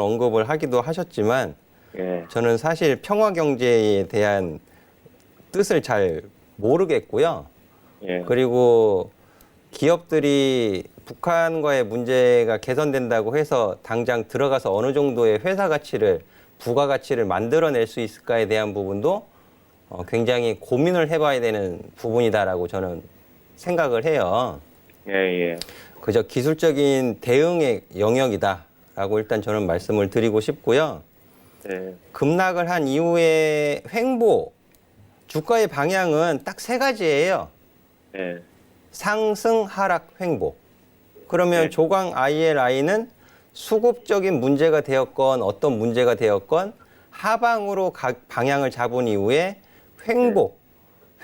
언급을 하기도 하셨지만 예, 저는 사실 평화 경제에 대한 뜻을 잘 모르겠고요. 예, 그리고 기업들이 북한과의 문제가 개선된다고 해서 당장 들어가서 어느 정도의 회사 가치를, 부가 가치를 만들어낼 수 있을까에 대한 부분도 굉장히 고민을 해봐야 되는 부분이다라고 저는 생각을 해요. 예, 예, 그저 기술적인 대응의 영역이다라고 일단 저는 말씀을 드리고 싶고요. 예, 급락을 한 이후에 횡보, 주가의 방향은 딱 세 가지예요. 예, 상승, 하락, 횡보. 그러면 네. 조강 ILI는 수급적인 문제가 되었건 어떤 문제가 되었건 하방으로 방향을 잡은 이후에 횡보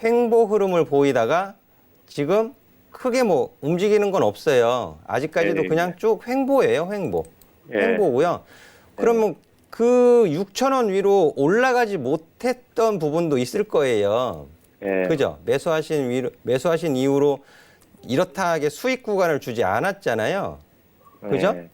흐름을 보이다가 지금 크게 뭐 움직이는 건 없어요. 아직까지도 네. 그냥 쭉 횡보예요, 횡보. 예. 횡보고요. 그러면 그 6,000원 위로 올라가지 못했던 부분도 있을 거예요. 예, 그죠? 매수하신 이후로 이렇다하게 수익 구간을 주지 않았잖아요. 그죠? 예,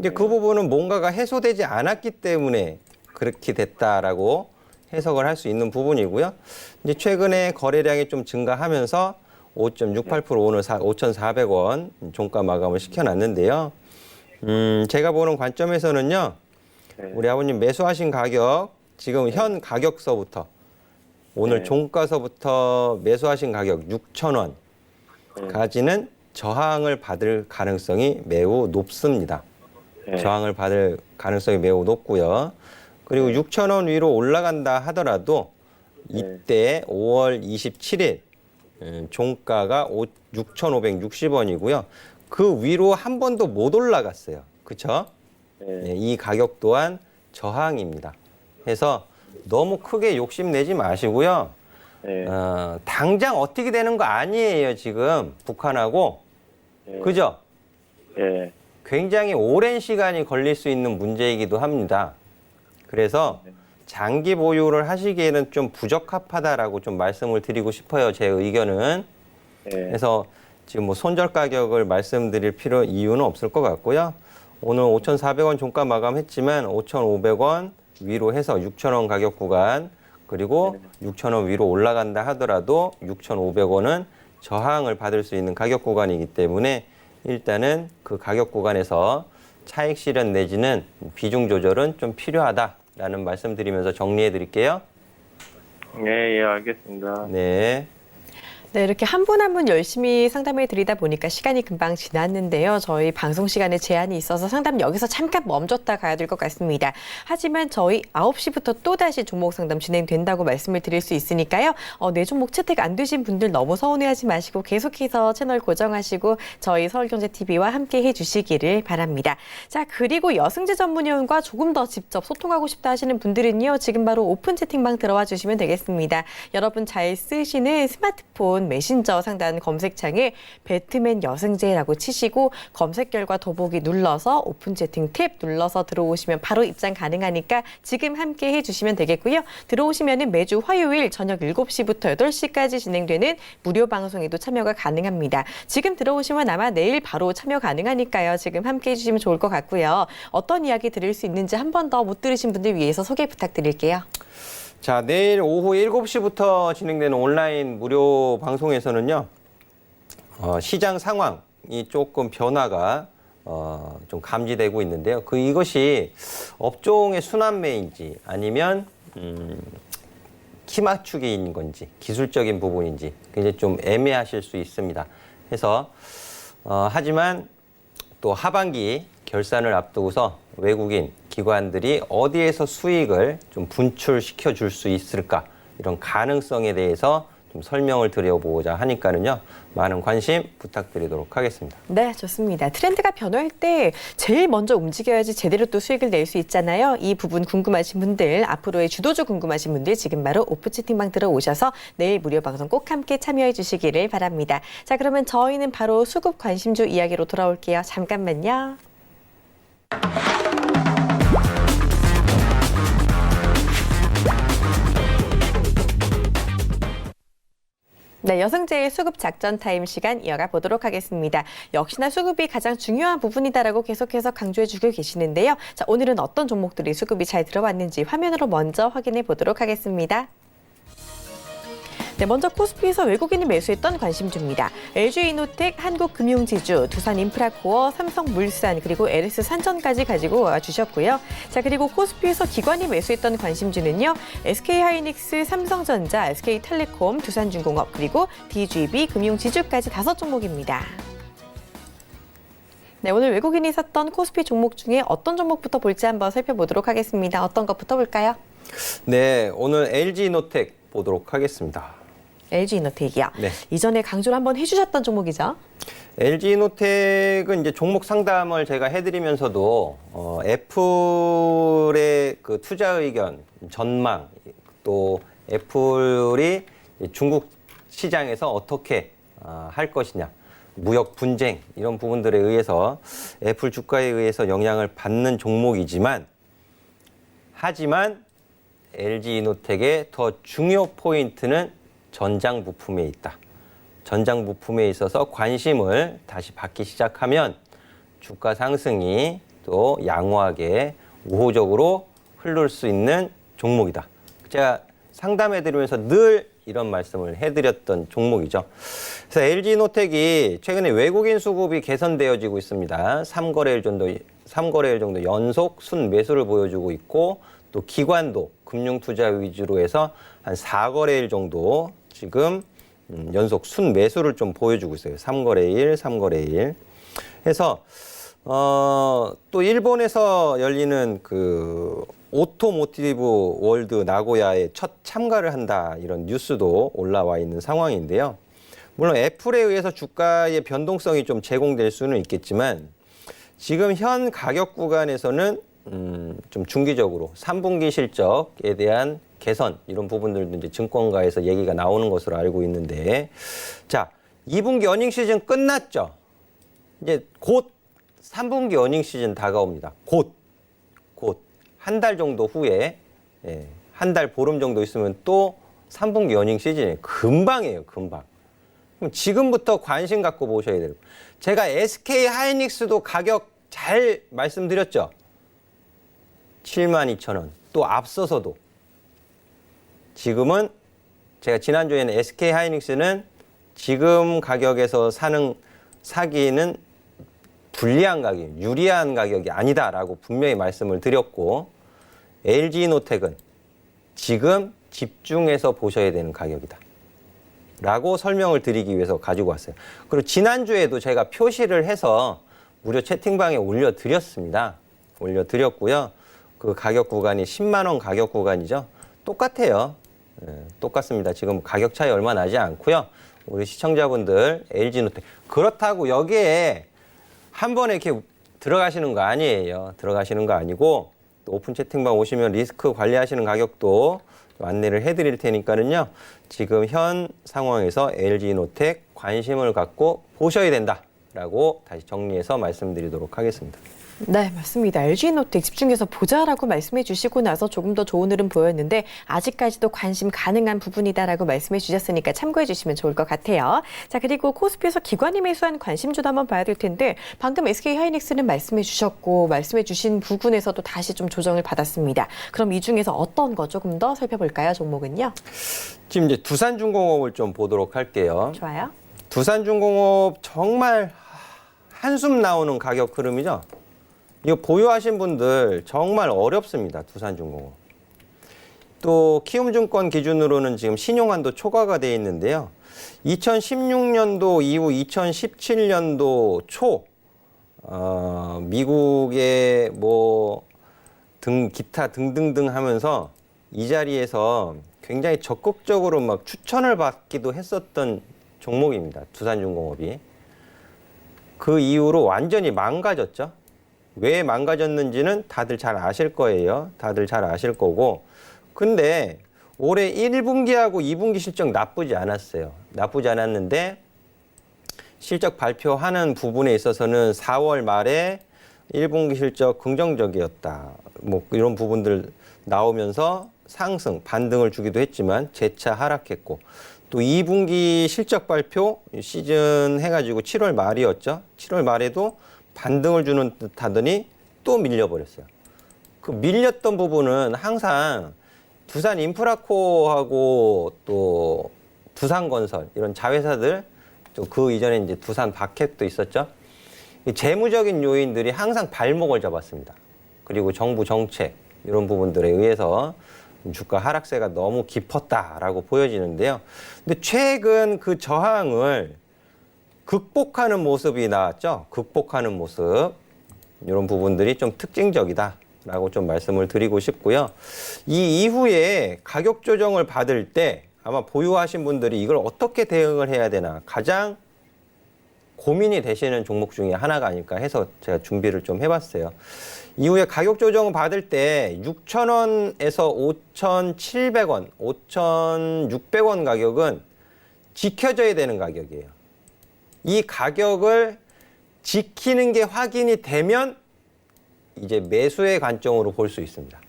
이제 그 부분은 뭔가가 해소되지 않았기 때문에 그렇게 됐다라고 해석을 할 수 있는 부분이고요. 이제 최근에 거래량이 좀 증가하면서 5.68% 오늘 5,400원 종가 마감을 시켜놨는데요. 제가 보는 관점에서는요. 네. 우리 아버님 매수하신 가격, 지금 현 가격서부터 오늘 네. 종가서부터 매수하신 가격 6,000원까지는 저항을 받을 가능성이 매우 높습니다. 예, 저항을 받을 가능성이 매우 높고요. 그리고 6,000원 위로 올라간다 하더라도 이때 5월 27일 종가가 6,560원이고요. 그 위로 한 번도 못 올라갔어요. 그렇죠? 예, 이 가격 또한 저항입니다. 해서 너무 크게 욕심내지 마시고요. 예, 당장 어떻게 되는 거 아니에요, 지금 북한하고. 그죠? 예, 굉장히 오랜 시간이 걸릴 수 있는 문제이기도 합니다. 그래서 장기 보유를 하시기에는 좀 부적합하다라고 좀 말씀을 드리고 싶어요, 제 의견은. 예, 그래서 지금 뭐 손절 가격을 말씀드릴 이유는 없을 것 같고요. 오늘 5,400원 종가 마감했지만 5,500원 위로 해서 6,000원 가격 구간, 그리고 6,000원 위로 올라간다 하더라도 6,500원은 저항을 받을 수 있는 가격 구간이기 때문에 일단은 그 가격 구간에서 차익 실현 내지는 비중 조절은 좀 필요하다라는 말씀 드리면서 정리해 드릴게요. 예, 예, 알겠습니다. 네. 네, 이렇게 한 분 한 분 열심히 상담해 드리다 보니까 시간이 금방 지났는데요. 저희 방송 시간에 제한이 있어서 상담 여기서 잠깐 멈췄다 가야 될 것 같습니다. 하지만 저희 9시부터 또다시 종목 상담 진행된다고 말씀을 드릴 수 있으니까요. 내 종목 채택 안 되신 분들 너무 서운해하지 마시고 계속해서 채널 고정하시고 저희 서울경제TV와 함께 해주시기를 바랍니다. 자, 그리고 여승재 전문위원과 조금 더 직접 소통하고 싶다 하시는 분들은요. 지금 바로 오픈 채팅방 들어와 주시면 되겠습니다. 여러분 잘 쓰시는 스마트폰 스마트폰 메신저 상단 검색창에 배트맨 여승제라고 치시고 검색 결과 더보기 눌러서 오픈 채팅 탭 눌러서 들어오시면 바로 입장 가능하니까 지금 함께 해주시면 되겠고요. 들어오시면 매주 화요일 저녁 7시부터 8시까지 진행되는 무료 방송에도 참여가 가능합니다. 지금 들어오시면 아마 내일 바로 참여 가능하니까요. 지금 함께 해주시면 좋을 것 같고요. 어떤 이야기 들을 수 있는지 한 번 더 못 들으신 분들 위해서 소개 부탁드릴게요. 자, 내일 오후 7시부터 진행되는 온라인 무료 방송에서는요. 시장 상황이 조금 변화가 좀 감지되고 있는데요. 이것이 업종의 순환매인지 아니면 키 맞추기인 건지 기술적인 부분인지 굉장히 좀 애매하실 수 있습니다. 해서 하지만 또 하반기 결산을 앞두고서 외국인 기관들이 어디에서 수익을 좀 분출시켜 줄 수 있을까 이런 가능성에 대해서 좀 설명을 드려보고자 하니까는요. 많은 관심 부탁드리도록 하겠습니다. 네, 좋습니다. 트렌드가 변화할 때 제일 먼저 움직여야지 제대로 또 수익을 낼 수 있잖아요. 이 부분 궁금하신 분들, 앞으로의 주도주 궁금하신 분들 지금 바로 오픈 채팅방 들어오셔서 내일 무료 방송 꼭 함께 참여해 주시기를 바랍니다. 자, 그러면 저희는 바로 수급 관심주 이야기로 돌아올게요. 잠깐만요. 네, 여승제의 수급 작전 타임 시간 이어가 보도록 하겠습니다. 역시나 수급이 가장 중요한 부분이다라고 계속해서 강조해주고 계시는데요. 자, 오늘은 어떤 종목들이 수급이 잘 들어왔는지 화면으로 먼저 확인해 보도록 하겠습니다. 네, 먼저 코스피에서 외국인이 매수했던 관심주입니다. LG이노텍, 한국금융지주, 두산인프라코어, 삼성물산, 그리고 LS산전까지 가지고 와주셨고요. 자, 그리고 코스피에서 기관이 매수했던 관심주는요. SK하이닉스, 삼성전자, SK텔레콤, 두산중공업, 그리고 DGB 금융지주까지 5종목입니다. 네, 오늘 외국인이 샀던 코스피 종목 중에 어떤 종목부터 볼지 한번 살펴보도록 하겠습니다. 어떤 것부터 볼까요? 네, 오늘 LG이노텍 보도록 하겠습니다. LG이노텍이요. 네. 이전에 강조를 한번 해주셨던 종목이죠. LG이노텍은 이제 종목 상담을 제가 해드리면서도 애플의 그 투자 의견, 전망, 또 애플이 중국 시장에서 어떻게 할 것이냐, 무역 분쟁 이런 부분들에 의해서 애플 주가에 의해서 영향을 받는 종목이지만 하지만 LG이노텍의 더 중요 포인트는 전장 부품에 있다. 전장 부품에 있어서 관심을 다시 받기 시작하면 주가 상승이 또 양호하게 우호적으로 흐를 수 있는 종목이다. 제가 상담해드리면서 늘 이런 말씀을 해드렸던 종목이죠. 그래서 LG이노텍이 최근에 외국인 수급이 개선되어지고 있습니다. 3거래일 정도 연속 순매수를 보여주고 있고 또 기관도 금융투자 위주로 해서 한 4거래일 정도 지금 연속 순매수를 좀 보여주고 있어요. 3거래일. 해서 또 일본에서 열리는 그 오토모티브 월드 나고야에 첫 참가를 한다 이런 뉴스도 올라와 있는 상황인데요. 물론 애플에 의해서 주가의 변동성이 좀 제공될 수는 있겠지만 지금 현 가격 구간에서는 좀 중기적으로 3분기 실적에 대한 개선 이런 부분들도 이제 증권가에서 얘기가 나오는 것으로 알고 있는데 자 2분기 어닝 시즌 끝났죠. 이제 곧 3분기 어닝 시즌 다가옵니다. 곧 한 달 정도 후에 한 달 보름 정도 있으면 또 3분기 어닝 시즌이 금방이에요. 금방. 그럼 지금부터 관심 갖고 보셔야 돼요. 제가 SK하이닉스도 가격 잘 말씀드렸죠. 72,000원. 또 앞서서도 지금은 제가 지난주에는 SK하이닉스는 지금 가격에서 사기는 불리한 가격, 유리한 가격이 아니다라고 분명히 말씀을 드렸고 LG이노텍은 지금 집중해서 보셔야 되는 가격이다. 라고 설명을 드리기 위해서 가지고 왔어요. 그리고 지난주에도 제가 표시를 해서 무료 채팅방에 올려드렸습니다. 올려드렸고요. 그 가격 구간이 10만 원 가격 구간이죠. 똑같아요. 똑같습니다. 지금 가격 차이 얼마 나지 않고요. 우리 시청자분들 LG이노텍 그렇다고 여기에 한 번에 이렇게 들어가시는 거 아니에요. 들어가시는 거 아니고 또 오픈 채팅방 오시면 리스크 관리하시는 가격도 안내를 해드릴 테니까는요. 지금 현 상황에서 LG노텍 관심을 갖고 보셔야 된다라고 다시 정리해서 말씀드리도록 하겠습니다. 네, 맞습니다. LG노텍 집중해서 보자라고 말씀해 주시고 나서 조금 더 좋은 흐름 보였는데 아직까지도 관심 가능한 부분이다라고 말씀해 주셨으니까 참고해 주시면 좋을 것 같아요. 자, 그리고 코스피에서 기관이 매수한 관심주도 한번 봐야 될 텐데 방금 SK하이닉스는 말씀해 주셨고 말씀해 주신 부분에서도 다시 좀 조정을 받았습니다. 그럼 이 중에서 어떤 거 조금 더 살펴볼까요? 종목은요? 지금 이제 두산중공업을 좀 보도록 할게요. 좋아요. 두산중공업 정말 한숨 나오는 가격 흐름이죠. 이거 보유하신 분들 정말 어렵습니다. 두산중공업. 또 키움증권 기준으로는 지금 신용한도 초과가 돼 있는데요. 2016년도 이후 2017년도 초 미국의 뭐 기타 등등등 하면서 이 자리에서 굉장히 적극적으로 막 추천을 받기도 했었던 종목입니다. 두산중공업이. 그 이후로 완전히 망가졌죠. 왜 망가졌는지는 다들 잘 아실 거예요. 다들 잘 아실 거고. 근데 올해 1분기하고 2분기 실적 나쁘지 않았어요. 나쁘지 않았는데 실적 발표하는 부분에 있어서는 4월 말에 1분기 실적 긍정적이었다. 뭐 이런 부분들 나오면서 상승, 반등을 주기도 했지만 재차 하락했고 또 2분기 실적 발표 시즌 해가지고 7월 말이었죠. 7월 말에도 반등을 주는 듯 하더니 또 밀려버렸어요. 그 밀렸던 부분은 항상 두산 인프라코하고 또 두산건설 이런 자회사들 또 그 이전에 이제 두산 바켓도 있었죠. 이 재무적인 요인들이 항상 발목을 잡았습니다. 그리고 정부 정책 이런 부분들에 의해서 주가 하락세가 너무 깊었다라고 보여지는데요. 근데 최근 그 저항을 극복하는 모습이 나왔죠. 극복하는 모습. 이런 부분들이 좀 특징적이다라고 좀 말씀을 드리고 싶고요. 이 이후에 가격 조정을 받을 때 아마 보유하신 분들이 이걸 어떻게 대응을 해야 되나 가장 고민이 되시는 종목 중에 하나가 아닐까 해서 제가 준비를 좀 해봤어요. 이후에 가격 조정을 받을 때 6,000원에서 5,700원, 5,600원 가격은 지켜져야 되는 가격이에요. 이 가격을 지키는 게 확인이 되면 이제 매수의 관점으로 볼 수 있습니다.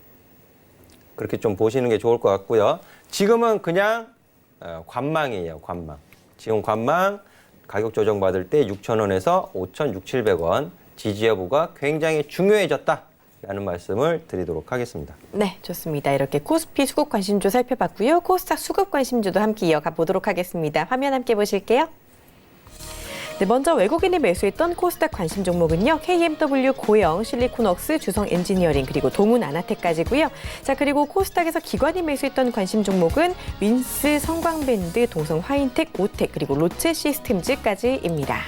그렇게 좀 보시는 게 좋을 것 같고요. 지금은 그냥 관망이에요. 관망. 지금 관망 가격 조정 받을 때 6,000원에서 5,600~700원 지지 여부가 굉장히 중요해졌다라는 말씀을 드리도록 하겠습니다. 네, 좋습니다. 이렇게 코스피 수급 관심주 살펴봤고요. 코스닥 수급 관심주도 함께 이어가 보도록 하겠습니다. 화면 함께 보실게요. 네, 먼저 외국인이 매수했던 코스닥 관심 종목은요. KMW, 고영, 실리콘웍스, 주성 엔지니어링, 그리고 동훈 아나텍까지고요. 자, 그리고 코스닥에서 기관이 매수했던 관심 종목은 윈스, 성광밴드, 동성 화인텍, 오텍, 그리고 롯데 시스템즈까지입니다.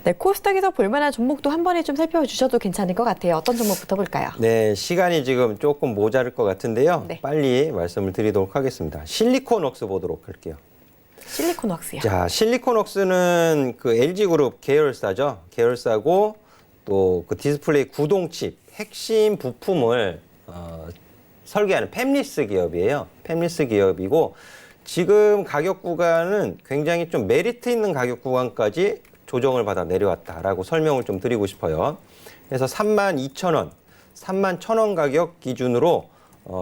네, 코스닥에서 볼만한 종목도 한 번에 좀 살펴주셔도 괜찮을 것 같아요. 어떤 종목부터 볼까요? 네, 시간이 지금 조금 모자랄 것 같은데요. 네. 빨리 말씀을 드리도록 하겠습니다. 실리콘웍스 보도록 할게요. 실리콘웍스요. 자, 실리콘웍스는 그 LG그룹 계열사죠. 계열사고 또 그 디스플레이 구동칩 핵심 부품을 설계하는 팹리스 기업이에요. 팹리스 기업이고 지금 가격 구간은 굉장히 좀 메리트 있는 가격 구간까지 조정을 받아 내려왔다라고 설명을 좀 드리고 싶어요. 그래서 32,000원, 31,000원 가격 기준으로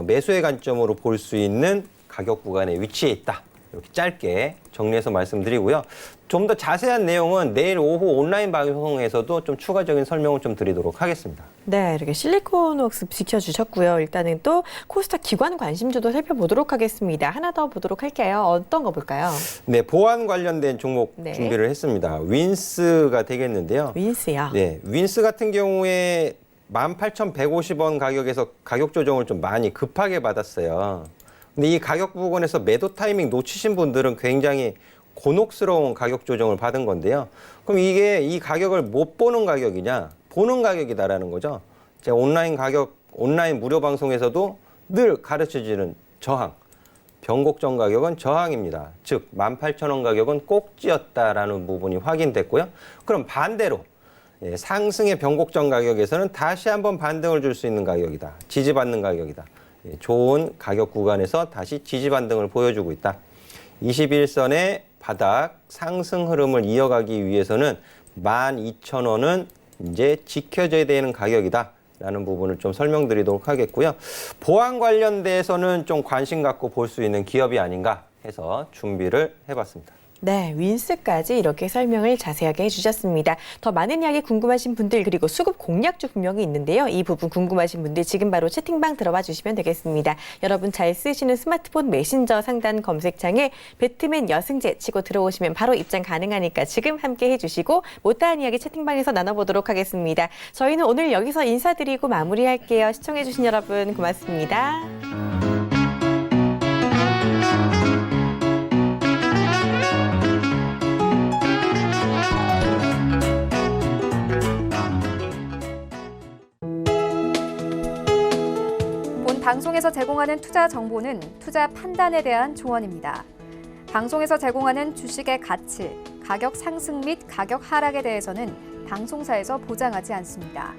매수의 관점으로 볼 수 있는 가격 구간에 위치해 있다. 이렇게 짧게 정리해서 말씀드리고요. 좀 더 자세한 내용은 내일 오후 온라인 방송에서도 좀 추가적인 설명을 좀 드리도록 하겠습니다. 네, 이렇게 실리콘웍스 지켜주셨고요. 일단은 또 코스닥 기관 관심주도 살펴보도록 하겠습니다. 하나 더 보도록 할게요. 어떤 거 볼까요? 네, 보안 관련된 종목 네. 준비를 했습니다. 윈스가 되겠는데요. 윈스요. 네, 윈스 같은 경우에 18,150원 가격에서 가격 조정을 좀 많이 급하게 받았어요. 근데 이 가격 부분에서 매도 타이밍 놓치신 분들은 굉장히 곤혹스러운 가격 조정을 받은 건데요. 그럼 이게 이 가격을 못 보는 가격이냐? 보는 가격이다라는 거죠. 제가 온라인 무료 방송에서도 늘 가르쳐주는 저항. 변곡점 가격은 저항입니다. 즉 18,000원 가격은 꼭지였다라는 부분이 확인됐고요. 그럼 반대로 상승의 변곡점 가격에서는 다시 한번 반등을 줄 수 있는 가격이다. 지지받는 가격이다. 좋은 가격 구간에서 다시 지지 반등을 보여주고 있다. 21선의 바닥 상승 흐름을 이어가기 위해서는 12,000원은 이제 지켜져야 되는 가격이다. 라는 부분을 좀 설명드리도록 하겠고요. 보안 관련돼서는 좀 관심 갖고 볼 수 있는 기업이 아닌가 해서 준비를 해봤습니다. 네, 윈스까지 이렇게 설명을 자세하게 해주셨습니다. 더 많은 이야기 궁금하신 분들 그리고 수급 공략주 분명히 있는데요. 이 부분 궁금하신 분들 지금 바로 채팅방 들어와 주시면 되겠습니다. 여러분 잘 쓰시는 스마트폰 메신저 상단 검색창에 배트맨 여승재 치고 들어오시면 바로 입장 가능하니까 지금 함께 해주시고 못다한 이야기 채팅방에서 나눠보도록 하겠습니다. 저희는 오늘 여기서 인사드리고 마무리할게요. 시청해주신 여러분 고맙습니다. 방송에서 제공하는 투자 정보는 투자 판단에 대한 조언입니다. 방송에서 제공하는 주식의 가치, 가격 상승 및 가격 하락에 대해서는 방송사에서 보장하지 않습니다.